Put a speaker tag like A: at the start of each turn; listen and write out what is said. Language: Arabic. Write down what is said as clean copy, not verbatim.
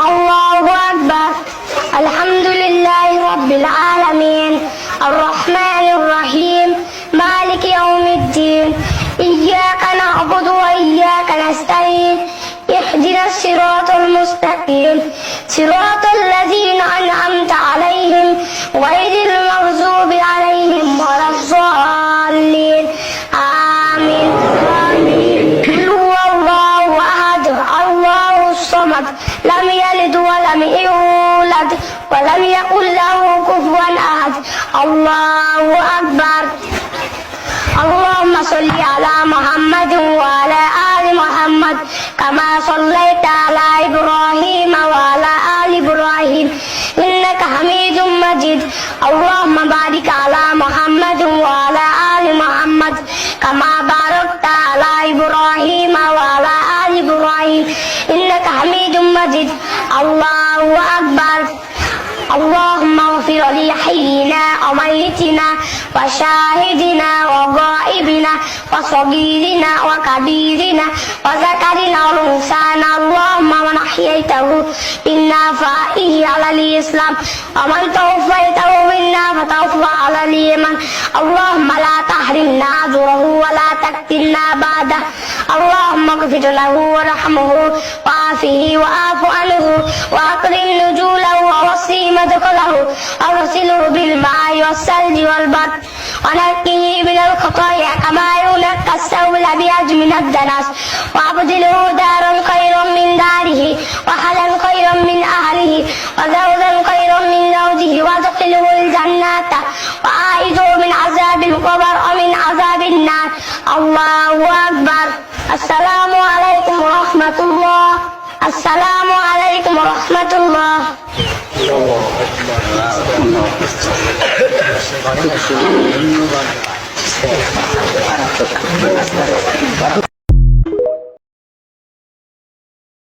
A: الله أكبر. الحمد لله رب العالمين الرحمن الرحيم مالك يوم الدين إياك نعبد وإياك نستعين اهدنا الصراط المستقيم صراط الذين أنعمت عليهم غير المغضوب عليهم ولا الضالين آمين. قل هو الله أحد الله الصمد لم يلد ولم يولد ولم يكن له كفوا أحد. الله أكبر. اللهم صل على محمد وعلى آل محمد كما صليت على إبراهيم وعلى آل إبراهيم إنك حميد مجيد. اللهم بارك على محمد وعلى آل محمد كما باركت على إبراهيم وعلى آل إبراهيم إنك حميد مجيد. الله أكبر. اللهم اغفر لحينا وميتنا وشاهدنا وغائبنا وصغيرنا وكبيرنا وذكرنا وانثانا. اللهم من احييته منا فاحيه على الاسلام ومن توفيته منا فتوفى على الايمان. اللهم لا تحرمنا اجره ولا تفتنا بعده. اللهم اغفر له وارحمه وعافه واعف عنه واكرم نزوله ووسع مدخله واغسله بالماء والثلج والبرد ونقه من الخطايا كما ينقى الثوب الابيض من الدنس وابدله دارا خيرا من داره واهلا خيرا من اهله وزوجا خيرا من زوجه وادخله الجنة وأعيذه من عذاب القبر ومن عذاب النار. الله أكبر. السلام عليكم ورحمة الله. السلام عليكم ورحمة الله. الله أكبر.